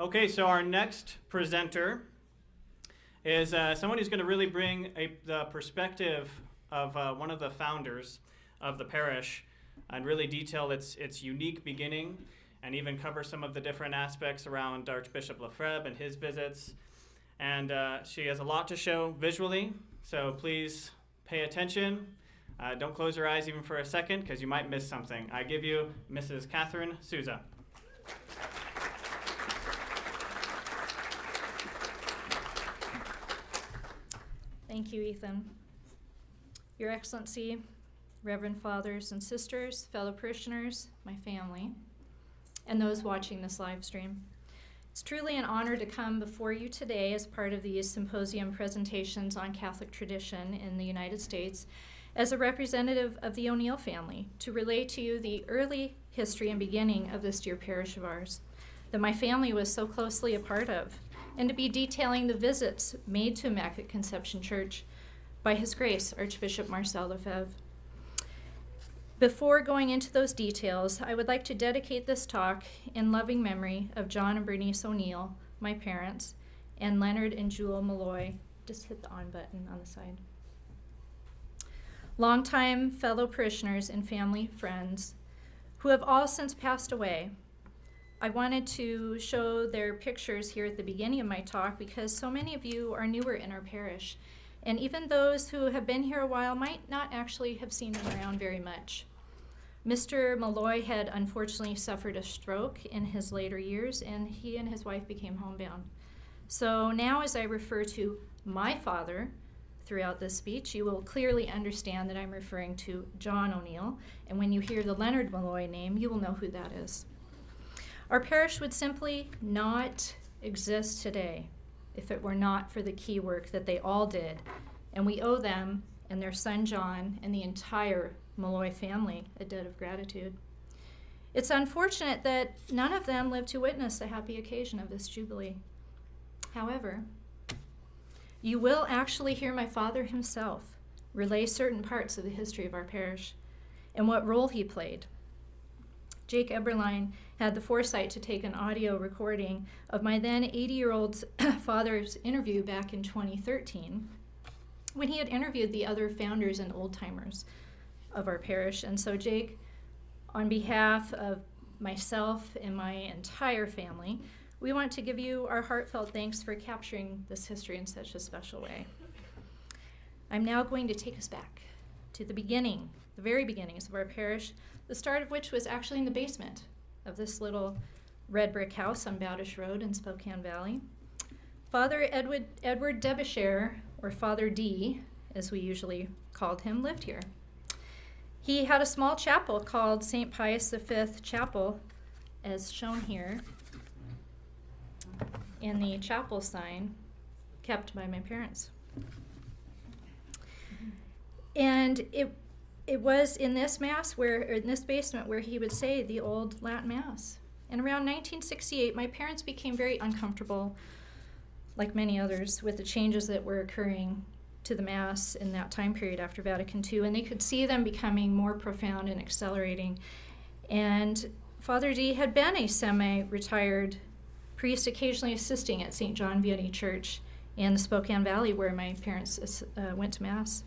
Okay, so our next presenter is someone who's going to really bring the perspective of one of the founders of the parish and really detail its unique beginning and even cover some of the different aspects around Archbishop Lefebvre and his visits. And she has a lot to show visually, so please pay attention. Don't close your eyes even for a second because you might miss something. I give you Mrs. Catherine Souza. Thank you, Ethan. Your Excellency, Reverend Fathers and Sisters, fellow parishioners, my family, and those watching this live stream. It's truly an honor to come before you today as part of these Symposium presentations on Catholic tradition in the United States as a representative of the O'Neill family to relate to you the early history and beginning of this dear parish of ours that my family was so closely a part of, and to be detailing the visits made to Immaculate Conception Church by His Grace, Archbishop Marcel Lefebvre. Before going into those details, I would like to dedicate this talk in loving memory of John and Bernice O'Neill, my parents, and Leonard and Jewel Malloy. Just hit the on button on the side. Longtime fellow parishioners and family friends who have all since passed away. I wanted to show their pictures here at the beginning of my talk because so many of you are newer in our parish, and even those who have been here a while might not actually have seen them around very much. Mr. Malloy had unfortunately suffered a stroke in his later years, and he and his wife became homebound. So now as I refer to my father throughout this speech, you will clearly understand that I'm referring to John O'Neill, and when you hear the Leonard Malloy name, you will know who that is. Our parish would simply not exist today if it were not for the key work that they all did, and we owe them and their son John and the entire Malloy family a debt of gratitude. It's unfortunate that none of them lived to witness the happy occasion of this jubilee. However, you will actually hear my father himself relay certain parts of the history of our parish and what role he played. Jake Eberlein had the foresight to take an audio recording of my then 80-year-old father's interview back in 2013 when he had interviewed the other founders and old-timers of our parish. And so Jake, on behalf of myself and my entire family, we want to give you our heartfelt thanks for capturing this history in such a special way. I'm now going to take us back to the beginning, the very beginnings of our parish, the start of which was actually in the basement of this little red brick house on Bowdish Road in Spokane Valley. Father Edward Debuscher, or Father D, as we usually called him, lived here. He had a small chapel called St. Pius V Chapel, as shown here in the chapel sign kept by my parents. And it was in this in this basement where he would say the old Latin Mass. And around 1968, my parents became very uncomfortable, like many others, with the changes that were occurring to the Mass in that time period after Vatican II, and they could see them becoming more profound and accelerating. And Father D had been a semi-retired priest, occasionally assisting at St. John Vianney Church in the Spokane Valley where my parents went to Mass.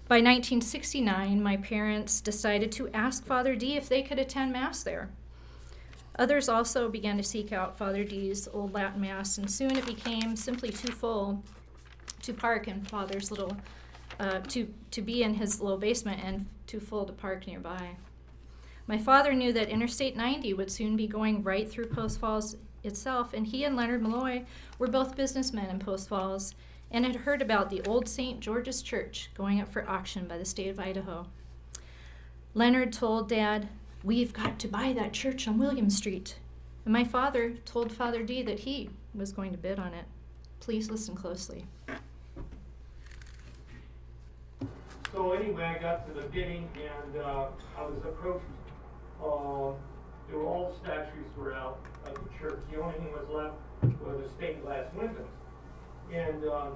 By 1969, my parents decided to ask Father D if they could attend Mass there. Others also began to seek out Father D's old Latin Mass, and soon it became simply too full to park in Father's little, to be in his little basement and too full to park nearby. My father knew that Interstate 90 would soon be going right through Post Falls itself, and he and Leonard Malloy were both businessmen in Post Falls and had heard about the old St. George's Church going up for auction by the state of Idaho. Leonard told Dad, "We've got to buy that church on William Street." And my father told Father D that he was going to bid on it. Please listen closely. So anyway, I got to the bidding, and I was approached. There were all statues were out of the church. The only thing was left were the stained glass windows. And a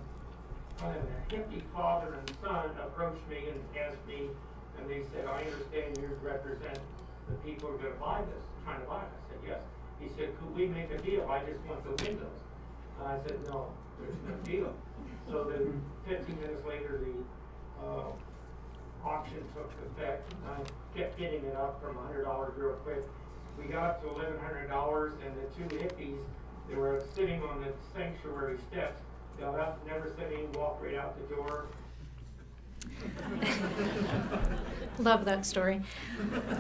hippie father and son approached me and asked me, and they said, "I understand you represent the people who are going to buy this, trying to buy it." I said, "Yes." He said, could we make a deal? I just want the windows. I said, no, there's no deal. So then 15 minutes later, the auction took effect. I kept getting it up from $100 real quick. We got up to $1,100, and the two hippies, they were sitting on the sanctuary steps, got up, never said anything, walked right out the door. Love that story.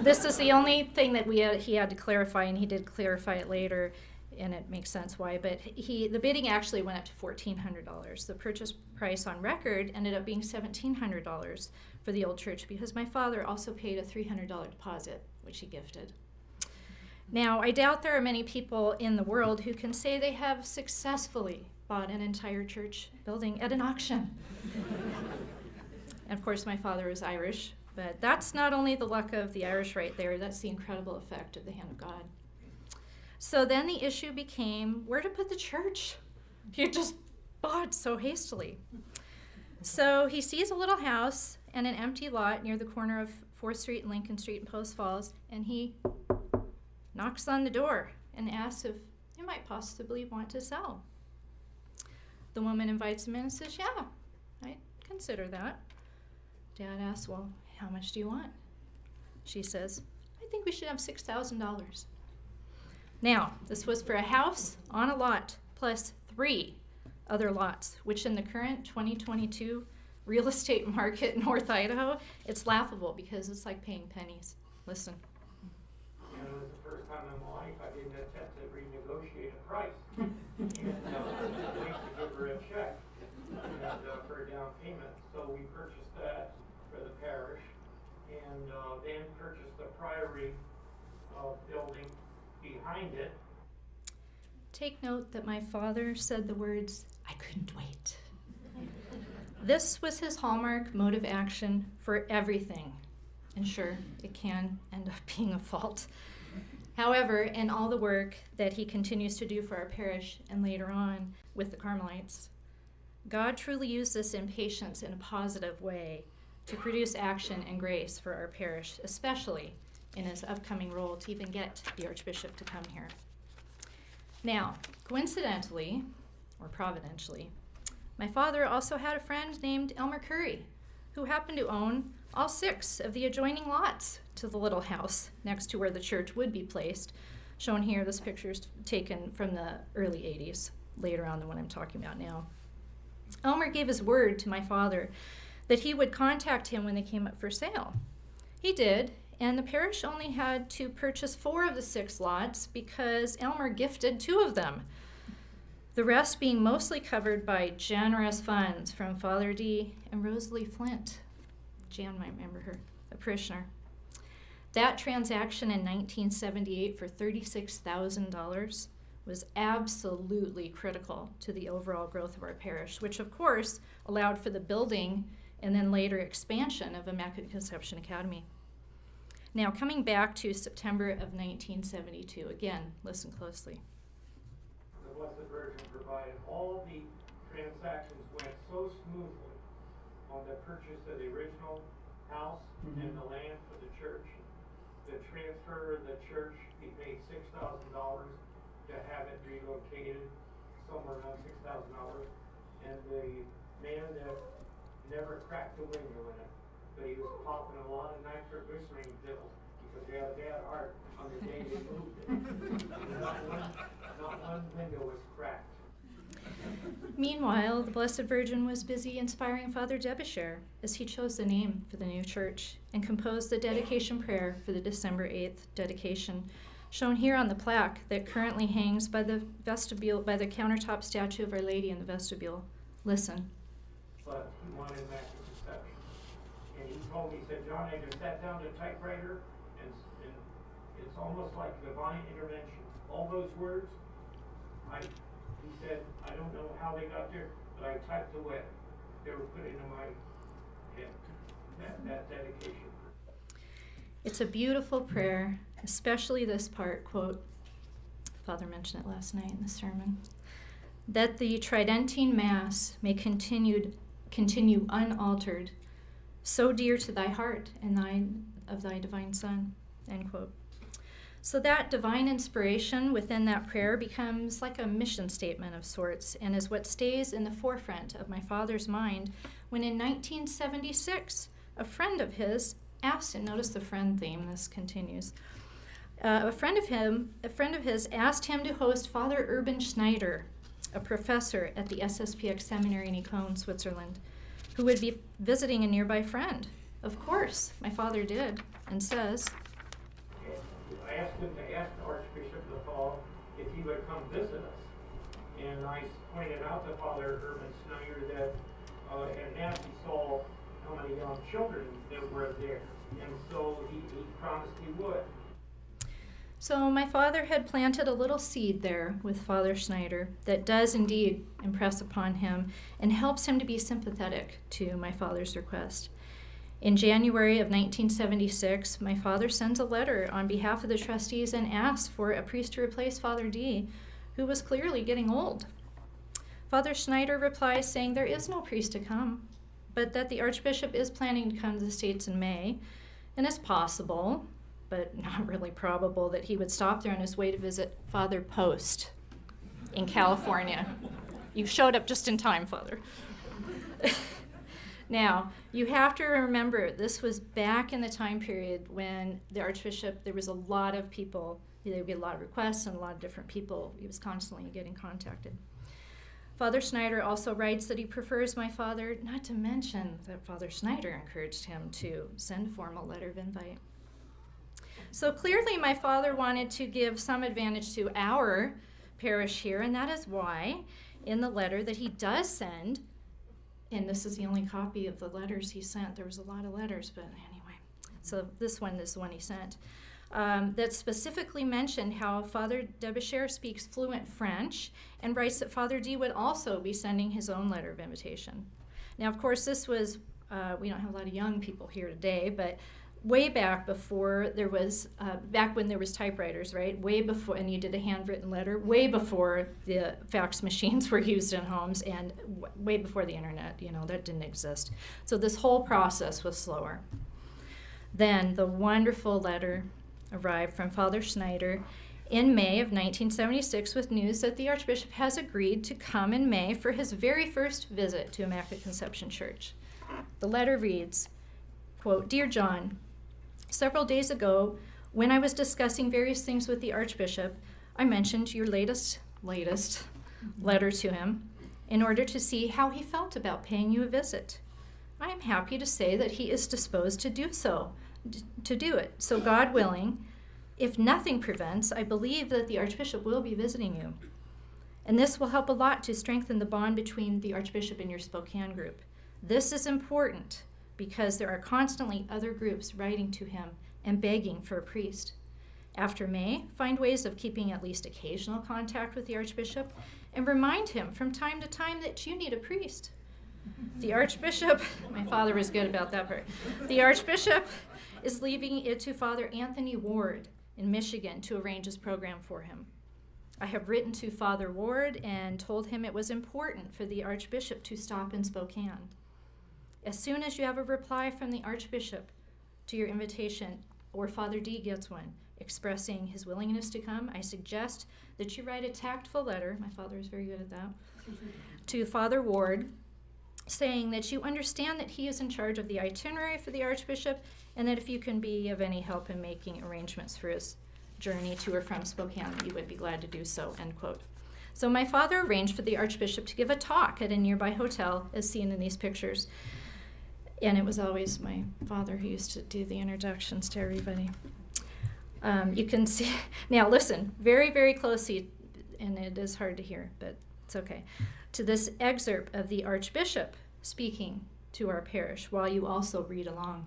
This is the only thing that he had to clarify, and he did clarify it later, and it makes sense why. But the bidding actually went up to $1,400. The purchase price on record ended up being $1,700 for the old church, because my father also paid a $300 deposit, which he gifted. Now, I doubt there are many people in the world who can say they have successfully bought an entire church building at an auction. And of course, my father is Irish, but that's not only the luck of the Irish right there, that's the incredible effect of the hand of God. So then the issue became where to put the church. He had just bought so hastily. So he sees a little house and an empty lot near the corner of 4th Street and Lincoln Street in Post Falls, and he knocks on the door and asks if they might possibly want to sell. The woman invites him in and says, yeah, I'd consider that. Dad asks, well, how much do you want? She says, I think we should have $6,000. Now, this was for a house on a lot plus 3 other lots, which in the current 2022 real estate market in North Idaho, it's laughable because it's like paying pennies. Listen. And it was the first time in my life I didn't attempt to renegotiate a price. And wait to give her a check and, for a down payment. So we purchased that for the parish, and then purchased the priory building behind it. Take note that my father said the words, I couldn't wait. This was his hallmark mode of action for everything. And sure, it can end up being a fault. However, in all the work that he continues to do for our parish and later on with the Carmelites, God truly used this impatience in a positive way to produce action and grace for our parish, especially in his upcoming role to even get the Archbishop to come here. Now, coincidentally, or providentially, my father also had a friend named Elmer Curry, who happened to own all 6 of the adjoining lots to the little house next to where the church would be placed. Shown here, this picture is taken from the early 80s, later on than what I'm talking about now. Elmer gave his word to my father that he would contact him when they came up for sale. He did, and the parish only had to purchase 4 of the 6 lots because Elmer gifted 2 of them. The rest being mostly covered by generous funds from Father D. and Rosalie Flint. Jan might remember her, a parishioner. That transaction in 1978 for $36,000 was absolutely critical to the overall growth of our parish, which of course allowed for the building and then later expansion of Immaculate Conception Academy. Now, coming back to September of 1972, again, listen closely. The Blessed Virgin provided. All the transactions went so smoothly on the purchase of the original house and the land for the church. The transfer of the church, he paid $6,000 to have it relocated somewhere around $6,000. And the man that never cracked the window in it, but he was popping a lot of nitroglycerin pills because he had a bad heart on the day they moved it. Not one window was cracked. Meanwhile, the Blessed Virgin was busy inspiring Father Debuscher as he chose the name for the new church and composed the dedication prayer for the December 8th dedication, shown here on the plaque that currently hangs by the vestibule, by the countertop statue of Our Lady in the vestibule. Listen. But he wanted Immaculate Conception. And he told me, he said, John, I just sat down to a typewriter, and it's almost like divine intervention. All those words, he said, I don't know how they got there, but I typed away. They were put into my head, that dedication. It's a beautiful prayer, especially this part, quote, Father mentioned it last night in the sermon, that the Tridentine Mass may continue unaltered, so dear to thy heart and thine of thy divine Son, end quote. So that divine inspiration within that prayer becomes like a mission statement of sorts, and is what stays in the forefront of my father's mind when in 1976, a friend of his asked him, notice the friend theme, this continues, a friend of his asked him to host Father Urban Schneider, a professor at the SSPX seminary in Econ, Switzerland, who would be visiting a nearby friend. Of course, my father did, and says, I asked him to ask Archbishop Lefebvre if he would come visit us. And I pointed out to Father Urban Schneider that at Mass he saw how many young children that were there. And so he promised he would. So my father had planted a little seed there with Father Schneider that does indeed impress upon him and helps him to be sympathetic to my father's request. In January of 1976, my father sends a letter on behalf of the trustees and asks for a priest to replace Father D, who was clearly getting old. Father Schneider replies saying there is no priest to come, but that the Archbishop is planning to come to the States in May, and it's possible, but not really probable, that he would stop there on his way to visit Father Post in California. You showed up just in time, Father. Now, you have to remember, this was back in the time period when the Archbishop, there was a lot of people, there would be a lot of requests and a lot of different people. He was constantly getting contacted. Father Schneider also writes that he prefers my father, not to mention that Father Schneider encouraged him to send a formal letter of invite. So clearly my father wanted to give some advantage to our parish here, and that is why in the letter that he does send, and this is the only copy of the letters he sent. There was a lot of letters, but anyway. So this one is the one he sent. That specifically mentioned how Father Debucher speaks fluent French and writes that Father D would also be sending his own letter of invitation. Now, of course, this was, we don't have a lot of young people here today, but way back before there was, back when there was typewriters, right? Way before, and you did a handwritten letter, way before the fax machines were used in homes, and way before the internet, that didn't exist. So this whole process was slower. Then the wonderful letter arrived from Father Schneider in May of 1976 with news that the Archbishop has agreed to come in May for his very first visit to Immaculate Conception Church. The letter reads, quote, "Dear John, several days ago, when I was discussing various things with the Archbishop, I mentioned your latest letter to him in order to see how he felt about paying you a visit. I am happy to say that he is disposed to do it. So God willing, if nothing prevents, I believe that the Archbishop will be visiting you. And this will help a lot to strengthen the bond between the Archbishop and your Spokane group. This is important because there are constantly other groups writing to him and begging for a priest. After May, find ways of keeping at least occasional contact with the Archbishop and remind him from time to time that you need a priest. The Archbishop," my father was good about that part, "the Archbishop is leaving it to Father Anthony Ward in Michigan to arrange his program for him. I have written to Father Ward and told him it was important for the Archbishop to stop in Spokane. As soon as you have a reply from the Archbishop to your invitation, or Father D gets one, expressing his willingness to come, I suggest that you write a tactful letter," my father is very good at that, "to Father Ward, saying that you understand that he is in charge of the itinerary for the Archbishop, and that if you can be of any help in making arrangements for his journey to or from Spokane, you would be glad to do so," end quote. So my father arranged for the Archbishop to give a talk at a nearby hotel, as seen in these pictures. And it was always my father who used to do the introductions to everybody. You can see, now listen, very, very closely, and it is hard to hear, but it's okay, to this excerpt of the Archbishop speaking to our parish while you also read along.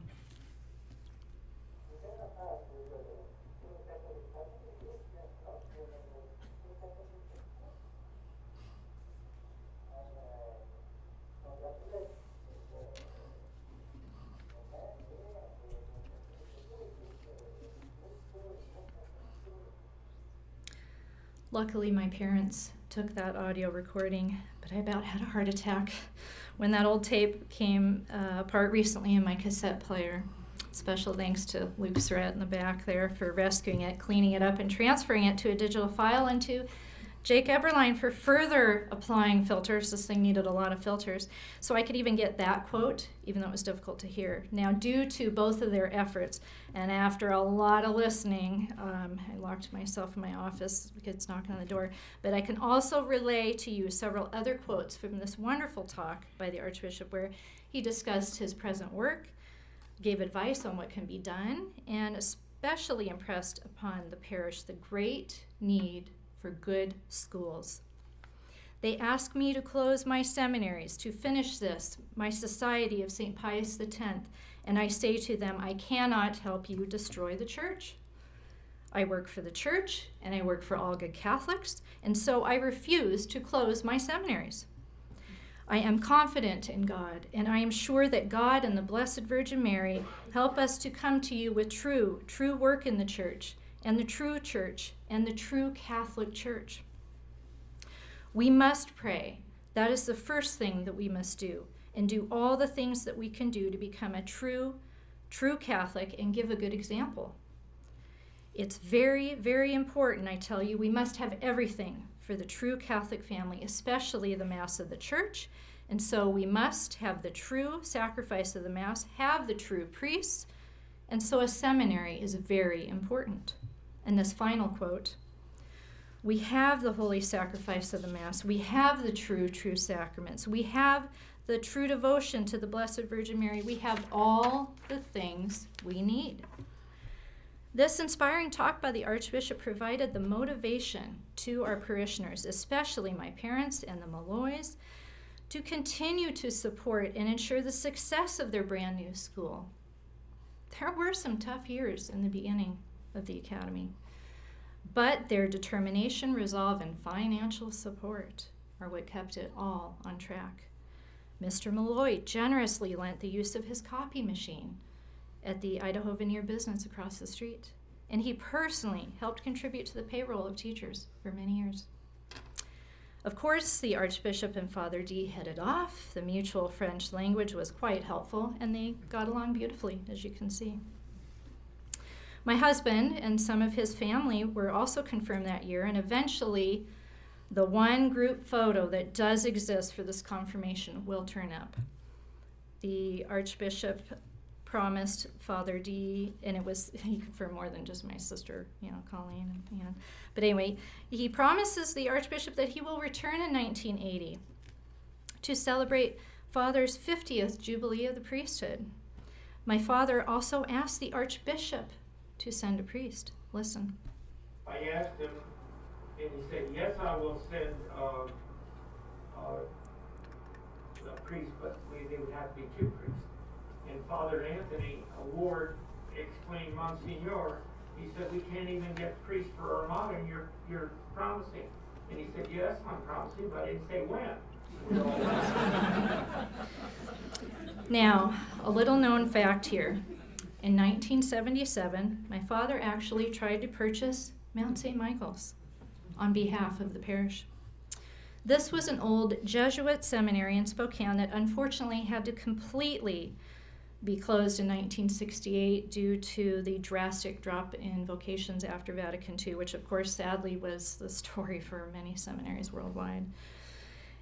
Luckily, my parents took that audio recording, but I about had a heart attack when that old tape came apart recently in my cassette player. Special thanks to Luke Surratt in the back there for rescuing it, cleaning it up, and transferring it to a digital file, and to Jake Eberline for further applying filters. This thing needed a lot of filters. So I could even get that quote, even though it was difficult to hear. Now, due to both of their efforts, and after a lot of listening, I locked myself in my office, the kids knocking on the door, but I can also relay to you several other quotes from this wonderful talk by the Archbishop where he discussed his present work, gave advice on what can be done, and especially impressed upon the parish the great need for good schools. They ask me to close my seminaries, to finish this, my Society of St. Pius X, and I say to them, I cannot help you destroy the church. I work for the church, and I work for all good Catholics, and so I refuse to close my seminaries. I am confident in God, and I am sure that God and the Blessed Virgin Mary help us to come to you with true work in the church, and the true church, and the true Catholic Church. We must pray. That is the first thing that we must do, and do all the things that we can do to become a true Catholic and give a good example. It's very, very important, I tell you. We must have everything for the true Catholic family, especially the Mass of the Church. And so we must have the true sacrifice of the Mass, have the true priests, and so a seminary is very important. And this final quote, we have the holy sacrifice of the Mass, we have the true sacraments, we have the true devotion to the Blessed Virgin Mary, we have all the things we need. This inspiring talk by the Archbishop provided the motivation to our parishioners, especially my parents and the Malloys, to continue to support and ensure the success of their brand new school. There were some tough years in the beginning of the academy, but their determination, resolve, and financial support are what kept it all on track. Mr. Malloy generously lent the use of his copy machine at the Idaho Veneer business across the street, and he personally helped contribute to the payroll of teachers for many years. Of course, the Archbishop and Father D hit it off. The mutual French language was quite helpful, and they got along beautifully, as you can see. My husband and some of his family were also confirmed that year, and eventually the one group photo that does exist for this confirmation will turn up. The Archbishop promised Father D, and he confirmed more than just my sister, Colleen. But anyway, he promises the Archbishop that he will return in 1980 to celebrate Father's 50th Jubilee of the priesthood. My father also asked the Archbishop to send a priest. Listen. I asked him, and he said, yes, I will send a priest, but they would have to be two priests. And Father Anthony Ward explained, Monsignor, he said, we can't even get priests for Armada, and you're promising. And he said, yes, I'm promising, but I didn't say when. Now, a little known fact here. In 1977, my father actually tried to purchase Mount St. Michael's on behalf of the parish. This was an old Jesuit seminary in Spokane that unfortunately had to completely be closed in 1968 due to the drastic drop in vocations after Vatican II, which of course sadly was the story for many seminaries worldwide.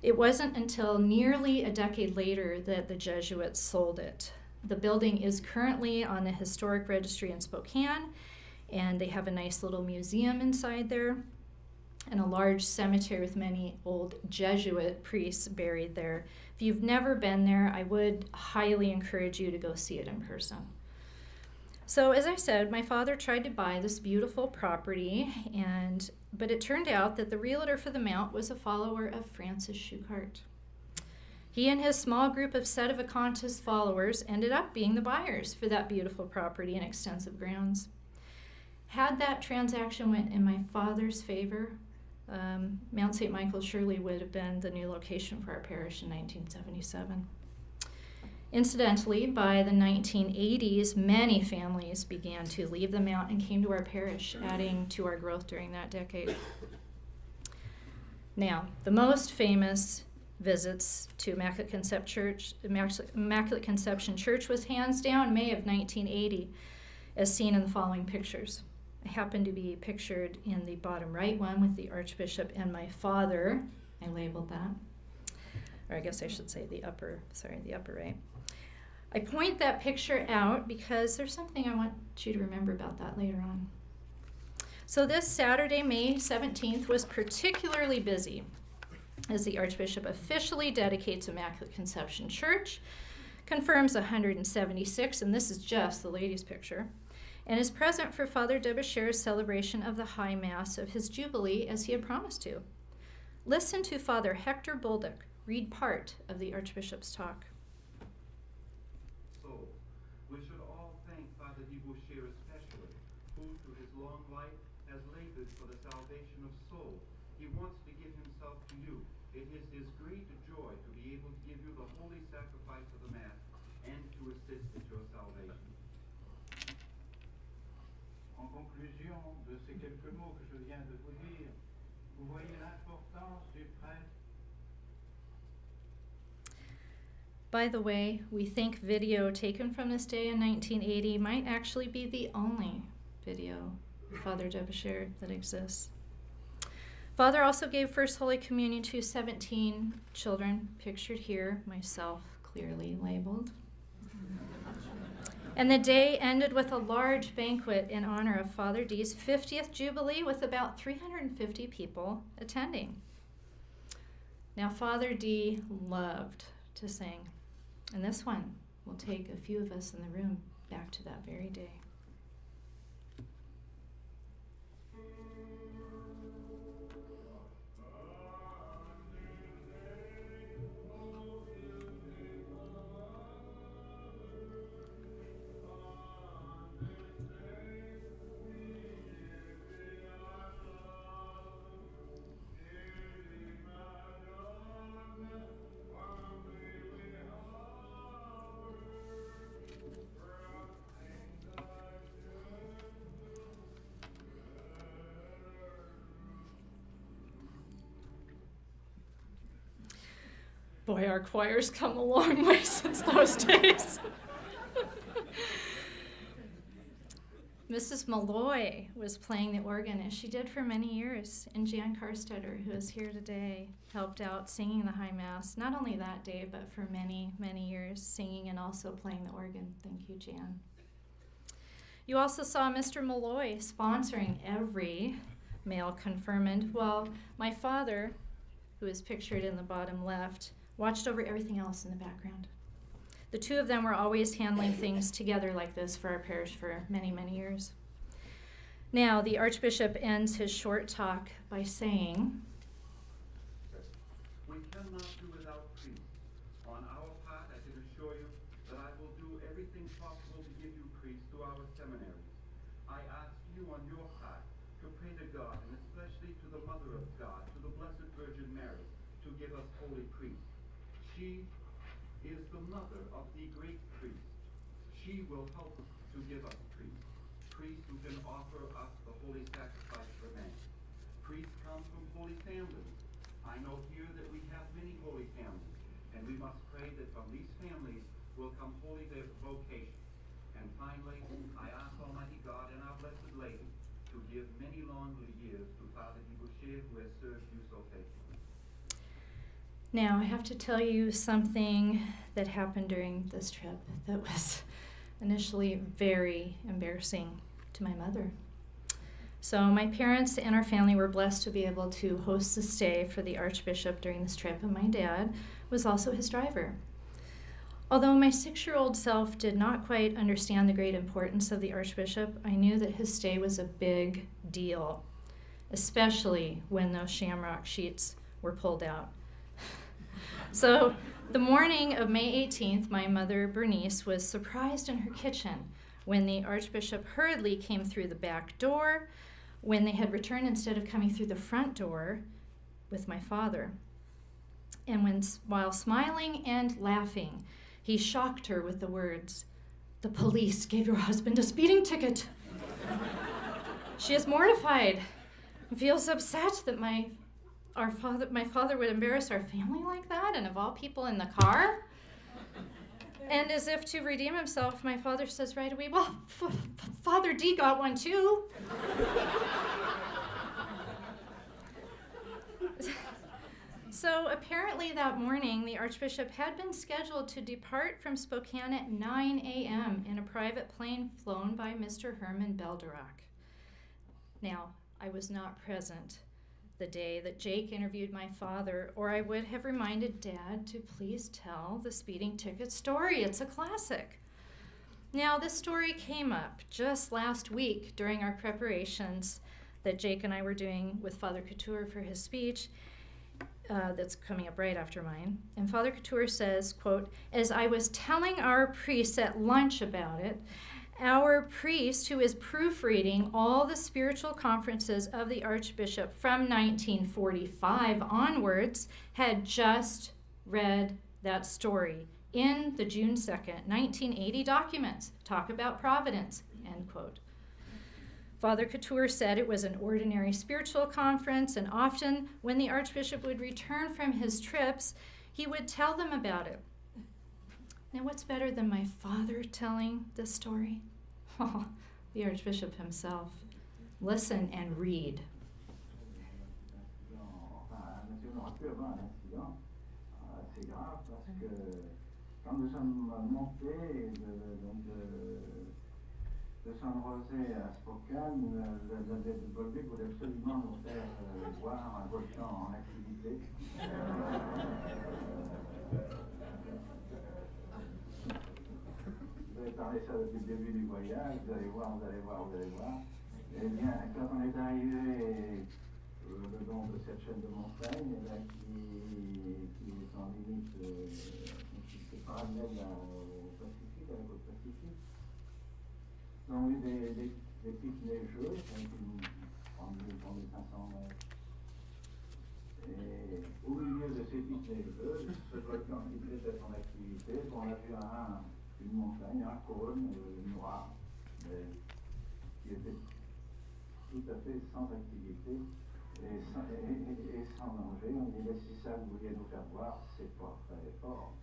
It wasn't until nearly a decade later that the Jesuits sold it. The building is currently on the Historic Registry in Spokane, and they have a nice little museum inside there and a large cemetery with many old Jesuit priests buried there. If you've never been there, I would highly encourage you to go see it in person. So as I said, my father tried to buy this beautiful property, but it turned out that the realtor for the Mount was a follower of Francis Schuchart. He and his small group of Sedevacantist followers ended up being the buyers for that beautiful property and extensive grounds. Had that transaction went in my father's favor, Mount St. Michael surely would have been the new location for our parish in 1977. Incidentally, by the 1980s, many families began to leave the Mount and came to our parish, adding to our growth during that decade. Now, the most famous visits to Immaculate Conception Church was hands down May of 1980, as seen in the following pictures. I happen to be pictured in the bottom right one with the Archbishop and my father. I labeled that. Or I guess I should say the upper right. I point that picture out because there's something I want you to remember about that later on. So this Saturday, May 17th, was particularly busy as the Archbishop officially dedicates Immaculate Conception Church, confirms 176, and this is just the ladies' picture, and is present for Father Debuscher's celebration of the High Mass of his Jubilee as he had promised to. Listen to Father Hector Bolduc read part of the Archbishop's talk. So, we should all thank Father Debuscher especially, who through his long life has labored for the salvation of souls. He wants to give himself to you. It is his great joy to be able to give you the holy sacrifice of the Mass and to assist at your salvation. En conclusion de ces quelques mots que je viens de vous dire, vous voyez l'importance du prêtre. By the way, we think video taken from this day in 1980 might actually be the only video of Father Debuscher that exists. Father also gave First Holy Communion to 17 children, pictured here, myself clearly labeled. And the day ended with a large banquet in honor of Father D's 50th Jubilee with about 350 people attending. Now, Father D loved to sing, and this one will take a few of us in the room back to that very day. Boy, our choir's come a long way since those days. Mrs. Malloy was playing the organ, as she did for many years, and Jan Karstetter, who is here today, helped out singing the High Mass, not only that day, but for many, many years, singing and also playing the organ. Thank you, Jan. You also saw Mr. Malloy sponsoring every male confirmand, while my father, who is pictured in the bottom left, watched over everything else in the background. The two of them were always handling things together like this for our parish for many, many years. Now, the Archbishop ends his short talk by saying, We cannot do without priests. On our part, I can assure you that I will do everything possible to give you priests to our seminaries. I ask you on your part to pray to God, and especially to the Mother of God, to the Blessed Virgin Mary, to give us holy priests. She is the mother of the great priest. She will help us to give us priests. Priests who can offer us the holy sacrifice for man. Priests come from holy families. I know here that we have many holy families, and we must pray that from these families will come holy vocations. And finally, I ask Almighty God and our Blessed Lady to give many long years to Father Debuscher, who has served you so faithfully. Now, I have to tell you something that happened during this trip that was initially very embarrassing to my mother. So my parents and our family were blessed to be able to host the stay for the Archbishop during this trip, and my dad was also his driver. Although my 6-year-old self did not quite understand the great importance of the Archbishop, I knew that his stay was a big deal, especially when those shamrock sheets were pulled out. So the morning of May 18th, my mother, Bernice, was surprised in her kitchen when the Archbishop hurriedly came through the back door, when they had returned instead of coming through the front door with my father. And while smiling and laughing, he shocked her with the words, "The police gave your husband a speeding ticket." She is mortified and feels upset that my my father would embarrass our family like that, and of all people in the car? And as if to redeem himself, my father says right away, well, Father D got one too. So apparently that morning, the Archbishop had been scheduled to depart from Spokane at 9 a.m. in a private plane flown by Mr. Herman Belderac. Now, I was not present the day that Jake interviewed my father, or I would have reminded Dad to please tell the speeding ticket story. It's a classic. Now, this story came up just last week during our preparations that Jake and I were doing with Father Couture for his speech. That's coming up right after mine. And Father Couture says, quote, as I was telling our priests at lunch about it, our priest, who is proofreading all the spiritual conferences of the Archbishop from 1945 onwards, had just read that story in the June 2nd, 1980 documents. Talk about providence, end quote. Father Couture said it was an ordinary spiritual conference, and often when the Archbishop would return from his trips, he would tell them about it. Now, what's better than my father telling this story? Oh, the Archbishop himself. Listen and read. C'est grave parce que quand nous sommes montés de San José à Spokane, le Bolduc voulait absolument nous faire voir un volcan en activité. Vous avez parlé ça depuis le début du voyage, vous allez voir. Eh bien, quand on est arrivé le long de cette chaîne de montagnes, qui est en limite, qui est parallèle au Pacifique, à la côte Pacifique, nous avons eu des pics neigeux, qui nous prendre 500 mètres. Et au milieu de ces pics neigeux, ce volcan qui était en activité, on a vu une montagne, un cône noir, qui était tout à fait sans activité et sans danger. On dit, mais si ça vous vouliez nous faire voir, c'est pas très fort.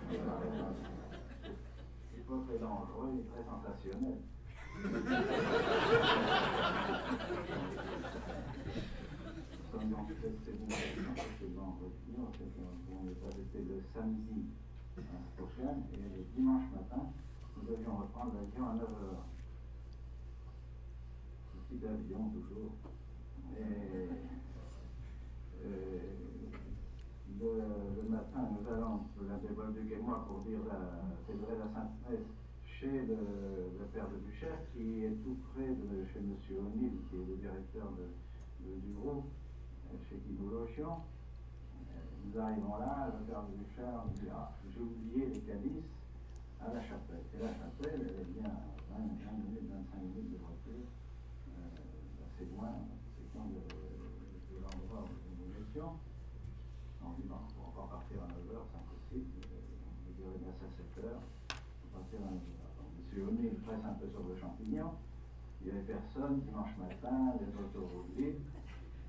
C'est pas très dangereux et très sensationnel. Donc cette émission que je vais en retenir, c'est qu'on était le samedi à Spokane et le dimanche matin, nous devions reprendre l'avion à 9h. Petit avion toujours. Et le matin, nous allons, l'abbé Bolduc et moi, pour célébrer la Sainte Messe chez le père de Buchère, qui est tout près de chez M. O'Neill, qui est le directeur du groupe, chez qui nous logions. Nous arrivons là, le père de Buchère nous dit, j'ai oublié les calices à la chapelle. Et la chapelle, elle est bien 20 minutes, 25 minutes de voiture, assez loin, c'est quand de l'endroit où nous étions. On dit, bon, on va encore partir à 9h, c'est impossible, on dirait bien ça 7h, on va partir à 9h. M. O'Neill presse un peu sur le champignon, il n'y avait personne, dimanche matin, les autoroutes libres,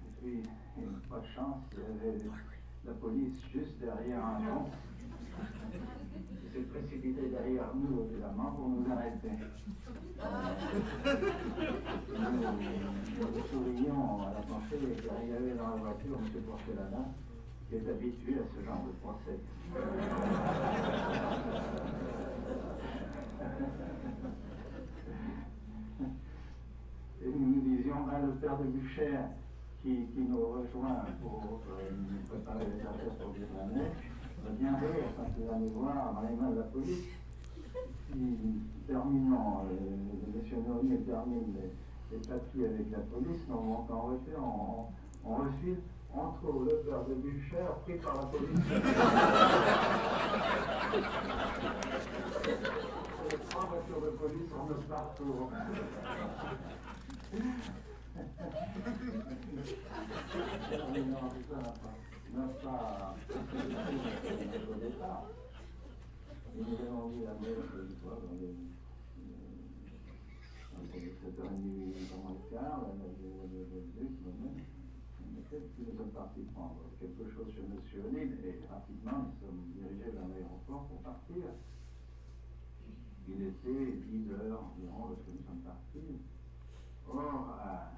et puis, pas de chance, il y avait la police juste derrière un pont. Il s'est précipité derrière nous, évidemment, pour nous arrêter. Nous sourions à la pensée qu'il y avait dans la voiture M. Porcelana, qui est habitué à ce genre de procès. Et nous disions, le père de Buchère, qui nous rejoint pour nous préparer les affaires pour dire la neige, va bien rire quand il va nous voir dans les mains de la police. Terminons, le monsieur Noël termine les papiers avec la police, nous montons en voiture, on refile, on trouve le père de Buchère pris par la police. Les 3 voitures de police, on me partout. Non, ça n'a pas au départ. Et nous avons vu la messe une fois dans les 7h30, 8h15, le duc, moi-même, Puis nous sommes partis prendre quelque chose chez M. O'Neill et rapidement nous sommes dirigés vers l'aéroport pour partir. Il était 10 heures environ lorsque nous sommes partis. Or, à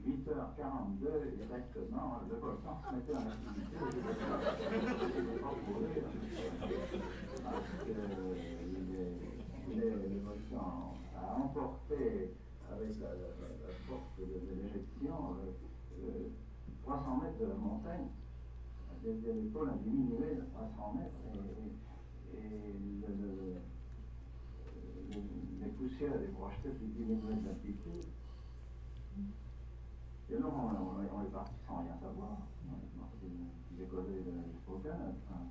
8h42 exactement, le volcan se mettait en activité. Je n'ai pas pour rire, parce que le volcan a emporté avec la force de l'éjection 300 mètres de la montagne. Les pôles ont diminué de 300 mètres et les poussières et les projetées qui diminuaient d'altitude. Et alors on est parti sans rien savoir. On est parti décoller jusqu'au Canada, un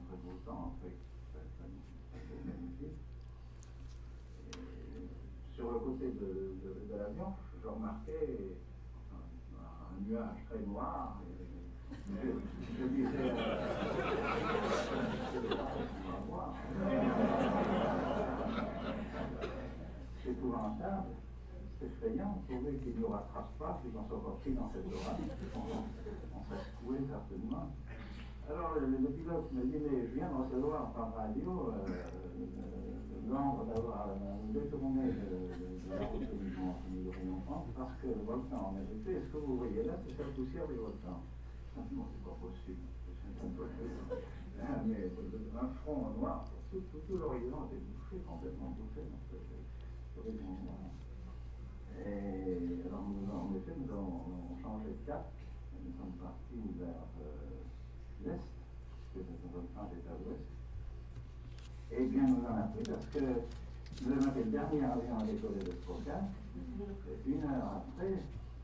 très beau temps, très magnifique. Et sur le côté de l'avion, je remarquais un nuage très noir. Je disais c'est épouvantable, c'est effrayant, on trouvait qu'il ne nous rattrape pas, puis qu'on soit pris dans cette orage, on serait secoué certainement. Alors le pilote me dit, mais je viens de recevoir par radio l'ordre d'avoir détourné de la route que nous devrions prendre parce que le volcan en est été. Ce que vous voyez là, c'est la poussière du volcan. Non, c'est pas possible. Mais un front noir, tout l'horizon était bouffé, complètement bouffé. Et alors, en effet, nous avons changé de cap. Nous sommes partis vers l'est, parce que le volcan est à l'ouest. Et bien, nous en avons appris parce que nous avons fait le dernier avion à décoller de Spokane. Une heure après,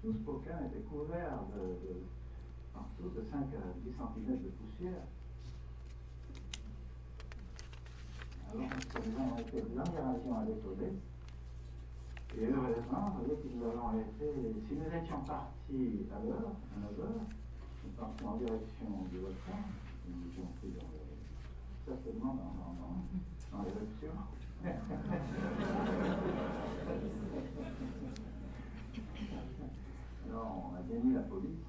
tout Spokane était couvert partout de 5 à 10 cm de poussière. Alors, nous avons été le dernier avion à décoller. Et heureusement, vous voyez que nous avons été, si nous étions partis à l'heure, à 9 heures, nous partions en direction du volcan, nous étions pris certainement dans l'éruption. Alors, on a bien mis la police.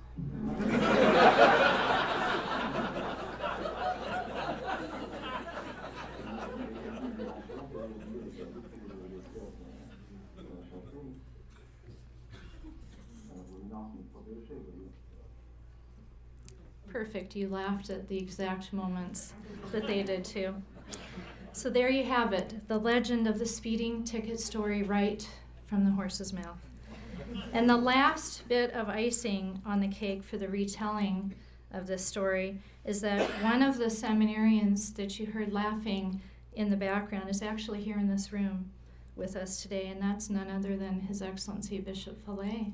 Perfect. You laughed at the exact moments that they did too. So there you have it, the legend of the speeding ticket story right from the horse's mouth. And the last bit of icing on the cake for the retelling of this story is that one of the seminarians that you heard laughing in the background is actually here in this room with us today, and that's none other than His Excellency Bishop Lefebvre.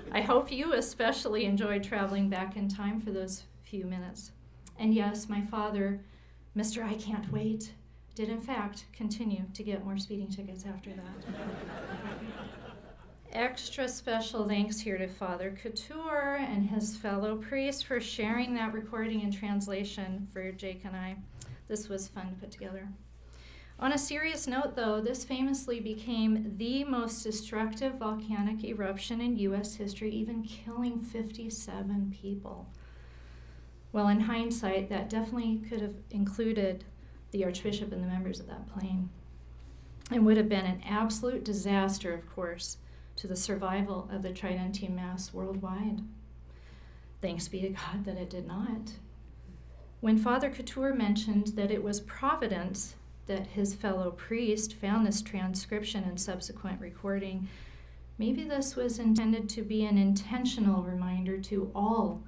I hope you especially enjoyed traveling back in time for those few minutes. And yes, my father, Mr. I Can't Wait, did in fact continue to get more speeding tickets after that. Extra special thanks here to Father Couture and his fellow priests for sharing that recording and translation for Jake and I. This was fun to put together. On a serious note, though, this famously became the most destructive volcanic eruption in U.S. history, even killing 57 people. Well, in hindsight, that definitely could have included the Archbishop and the members of that plane, and would have been an absolute disaster, of course, to the survival of the Tridentine Mass worldwide. Thanks be to God that it did not. When Father Couture mentioned that it was providence that his fellow priest found this transcription and subsequent recording, maybe this was intended to be an intentional reminder to all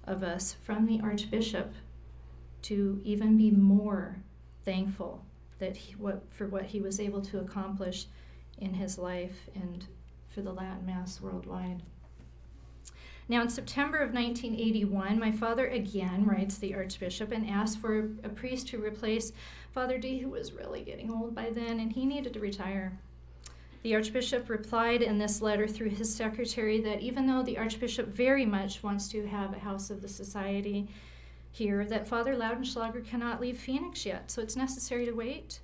of us from the Archbishop to even be more thankful that for what he was able to accomplish in his life and for the Latin Mass worldwide. Now, in September of 1981, my father again writes the Archbishop and asks for a priest to replace Father D, who was really getting old by then, and he needed to retire. The Archbishop replied in this letter through his secretary that even though the Archbishop very much wants to have a House of the Society here, that Father Laudenschlager cannot leave Phoenix yet, so it's necessary to wait.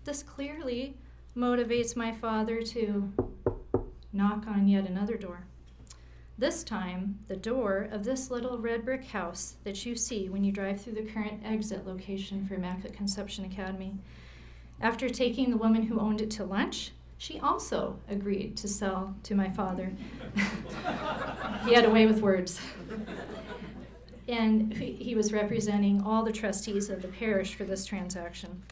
This clearly motivates my father to knock on yet another door. This time, the door of this little red brick house that you see when you drive through the current exit location for Immaculate Conception Academy. After taking the woman who owned it to lunch, she also agreed to sell to my father. He had a way with words. And he was representing all the trustees of the parish for this transaction.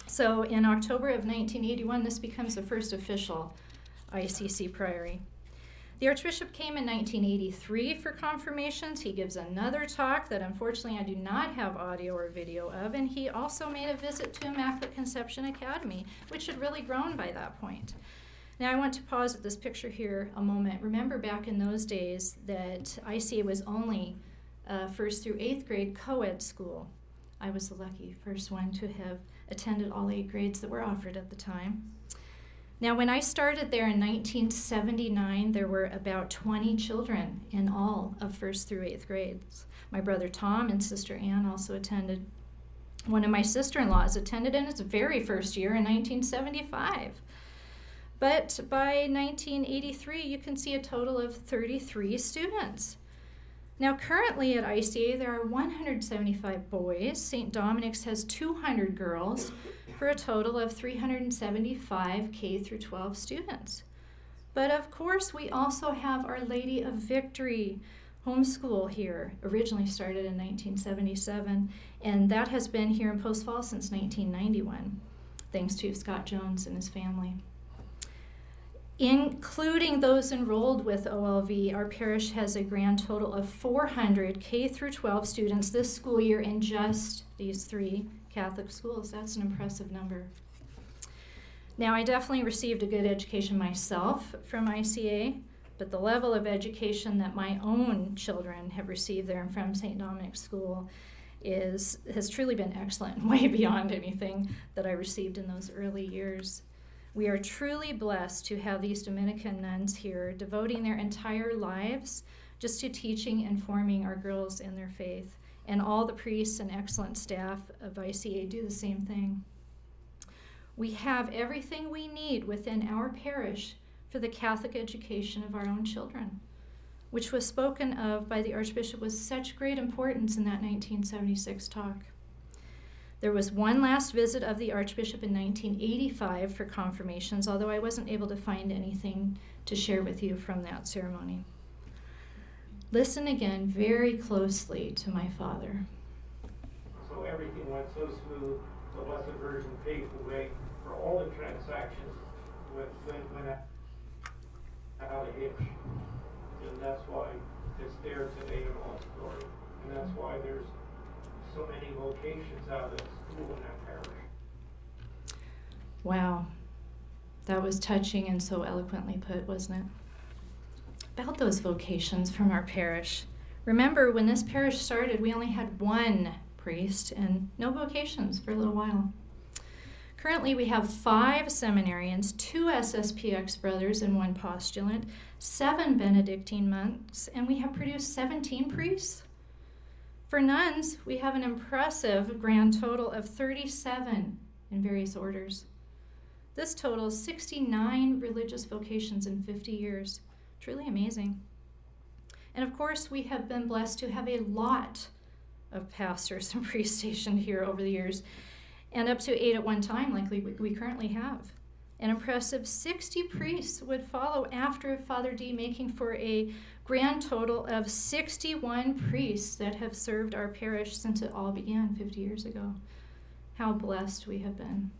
So in October of 1981, this becomes the first official ICC priory. The Archbishop came in 1983 for confirmations. He gives another talk that unfortunately I do not have audio or video of, and he also made a visit to Immaculate Conception Academy, which had really grown by that point. Now I want to pause at this picture here a moment. Remember back in those days that ICA was only 1st through 8th grade co-ed school. I was the lucky first one to have attended all 8 grades that were offered at the time. Now, when I started there in 1979, there were about 20 children in all of 1st through 8th grades. My brother Tom and sister Ann also attended. One of my sister-in-laws attended in its very first year in 1975. But by 1983, you can see a total of 33 students. Now, currently at ICA, there are 175 boys. St. Dominic's has 200 girls, for a total of 375 K through 12 students. But of course, we also have Our Lady of Victory homeschool here, originally started in 1977, and that has been here in Post Falls since 1991, thanks to Scott Jones and his family. Including those enrolled with OLV, our parish has a grand total of 400 K through 12 students this school year in just these 3 Catholic schools. That's an impressive number. Now, I definitely received a good education myself from ICA, but the level of education that my own children have received there from St. Dominic's School has truly been excellent, way beyond anything that I received in those early years. We are truly blessed to have these Dominican nuns here devoting their entire lives just to teaching and forming our girls in their faith. And all the priests and excellent staff of ICA do the same thing. We have everything we need within our parish for the Catholic education of our own children, which was spoken of by the Archbishop with such great importance in that 1976 talk. There was one last visit of the Archbishop in 1985 for confirmations, although I wasn't able to find anything to share with you from that ceremony. Listen again very closely to my father. So everything went so smooth, the Blessed Virgin paved the way for all the transactions went out a hitch. And that's why it's there today in all its glory. And that's why there's so many vocations out of the school in that parish. Wow, that was touching and so eloquently put, wasn't it? About those vocations from our parish. Remember, when this parish started, we only had 1 priest and no vocations for a little while. Currently, we have 5 seminarians, 2 SSPX brothers and 1 postulant, 7 Benedictine monks, and we have produced 17 priests. For nuns, we have an impressive grand total of 37 in various orders. This totals 69 religious vocations in 50 years. Truly amazing. And of course, we have been blessed to have a lot of pastors and priests stationed here over the years, and up to 8 at one time, like we currently have. An impressive 60 priests would follow after Father D, making for a grand total of 61 priests that have served our parish since it all began 50 years ago. How blessed we have been.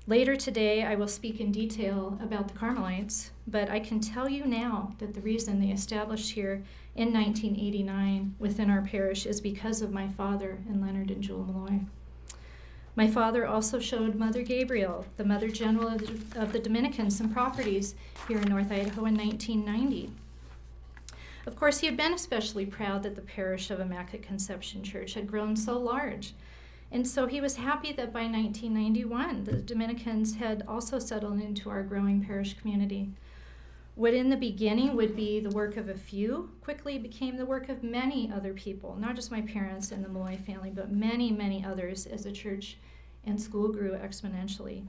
Later today, I will speak in detail about the Carmelites, but I can tell you now that the reason they established here in 1989 within our parish is because of my father and Leonard and Jewel Malloy. My father also showed Mother Gabriel, the Mother General of the Dominicans, some properties here in North Idaho in 1990. Of course, he had been especially proud that the parish of Immaculate Conception Church had grown so large. And so he was happy that by 1991, the Dominicans had also settled into our growing parish community. What in the beginning would be the work of a few quickly became the work of many other people, not just my parents and the Malloy family, but many, many others as the church and school grew exponentially.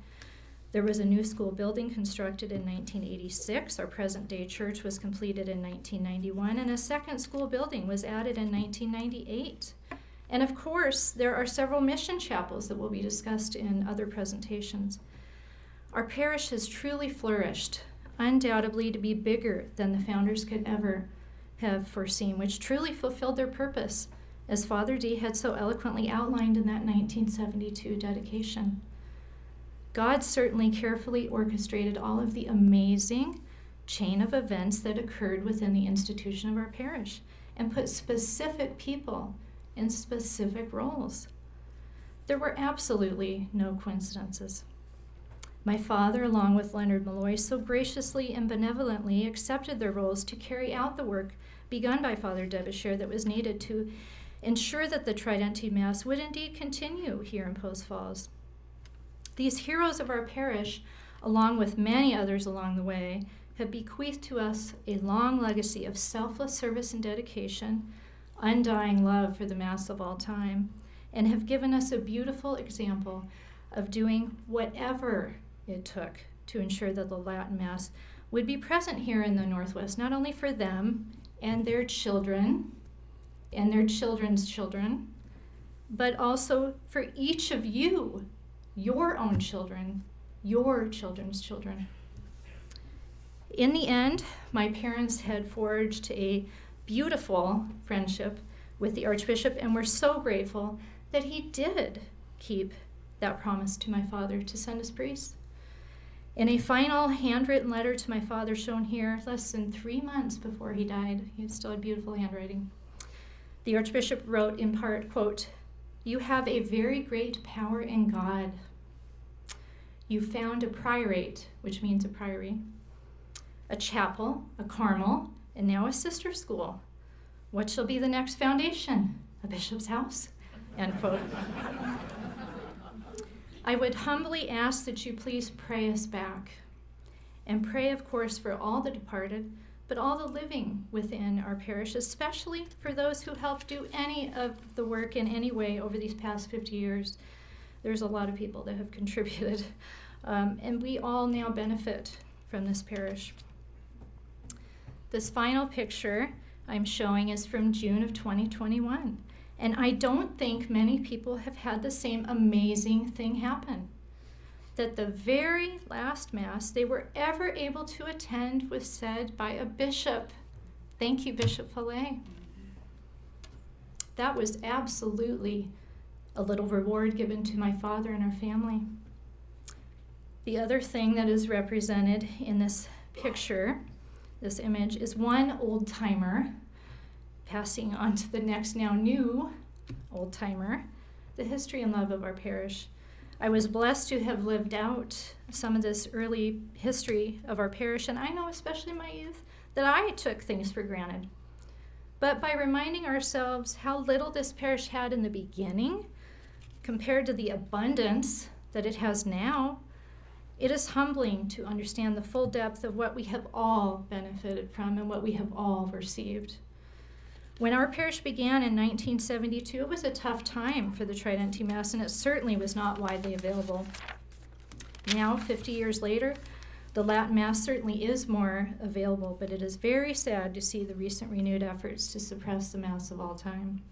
There was a new school building constructed in 1986. Our present-day church was completed in 1991, and a second school building was added in 1998. And of course, there are several mission chapels that will be discussed in other presentations. Our parish has truly flourished, undoubtedly to be bigger than the founders could ever have foreseen, which truly fulfilled their purpose, as Father D had so eloquently outlined in that 1972 dedication. God certainly carefully orchestrated all of the amazing chain of events that occurred within the institution of our parish and put specific people in specific roles. There were absolutely no coincidences. My father, along with Leonard Malloy, so graciously and benevolently accepted their roles to carry out the work begun by Father Derbyshire that was needed to ensure that the Tridentine Mass would indeed continue here in Post Falls. These heroes of our parish, along with many others along the way, have bequeathed to us a long legacy of selfless service and dedication, undying love for the Mass of all time, and have given us a beautiful example of doing whatever it took to ensure that the Latin Mass would be present here in the Northwest, not only for them and their children and their children's children, but also for each of you, your own children, your children's children. In the end, my parents had forged a beautiful friendship with the Archbishop, and we're so grateful that he did keep that promise to my father to send us priests. In a final handwritten letter to my father shown here, less than 3 months before he died, he still had beautiful handwriting, the Archbishop wrote in part, quote, "You have a very great power in God. You found a priorate," which means a priory, "a chapel, a carmel, and now a sister school. What shall be the next foundation? A bishop's house?" End quote. I would humbly ask that you please pray us back, and pray, of course, for all the departed, but all the living within our parish, especially for those who helped do any of the work in any way over these past 50 years. There's a lot of people that have contributed, and we all now benefit from this parish. This final picture I'm showing is from June of 2021. And I don't think many people have had the same amazing thing happen. That the very last Mass they were ever able to attend was said by a bishop. Thank you, Bishop Fillet. That was absolutely a little reward given to my father and our family. The other thing that is represented in this picture, this image, is one old-timer passing on to the next, now new old-timer, the history and love of our parish. I was blessed to have lived out some of this early history of our parish, and I know, especially in my youth, that I took things for granted. But by reminding ourselves how little this parish had in the beginning, compared to the abundance that it has now, it is humbling to understand the full depth of what we have all benefited from and what we have all received. When our parish began in 1972, it was a tough time for the Tridentine Mass, and it certainly was not widely available. Now, 50 years later, the Latin Mass certainly is more available, but it is very sad to see the recent renewed efforts to suppress the Mass of all time.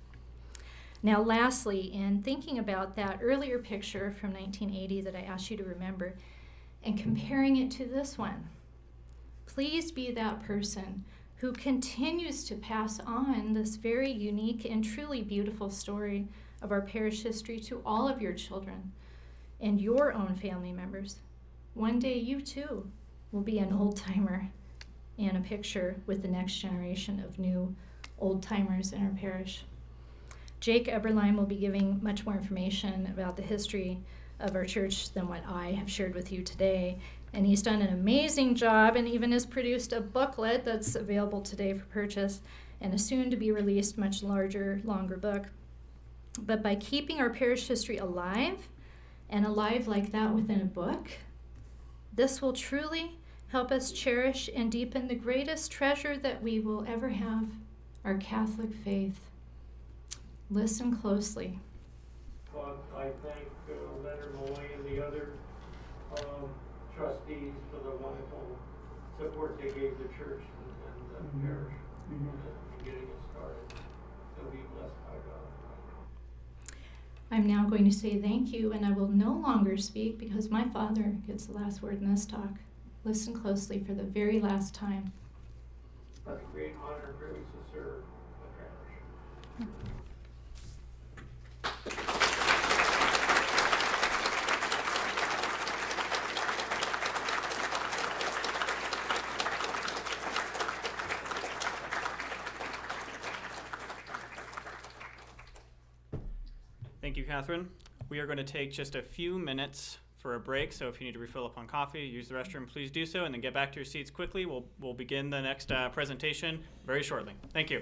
Now, lastly, in thinking about that earlier picture from 1980 that I asked you to remember, and comparing it to this one, please be that person who continues to pass on this very unique and truly beautiful story of our parish history to all of your children and your own family members. One day you too will be an old-timer in a picture with the next generation of new old-timers in our parish. Jake Eberlein will be giving much more information about the history of our church than what I have shared with you today. And he's done an amazing job and even has produced a booklet that's available today for purchase and a soon-to-be-released, much larger, longer book. But by keeping our parish history alive, and alive like that within a book, this will truly help us cherish and deepen the greatest treasure that we will ever have, our Catholic faith. Listen closely. I thank Leonard Malloy and the other trustees for the wonderful support they gave the church and the parish in getting it started. They'll be blessed by God. I'm now going to say thank you, and I will no longer speak because my father gets the last word in this talk. Listen closely for the very last time. It's a great honor and privilege to serve the parish. Thank you, Catherine. We are going to take just a few minutes for a break, so if you need to refill upon coffee, use the restroom, please do so, and then get back to your seats quickly. We'll begin the next presentation very shortly. Thank you.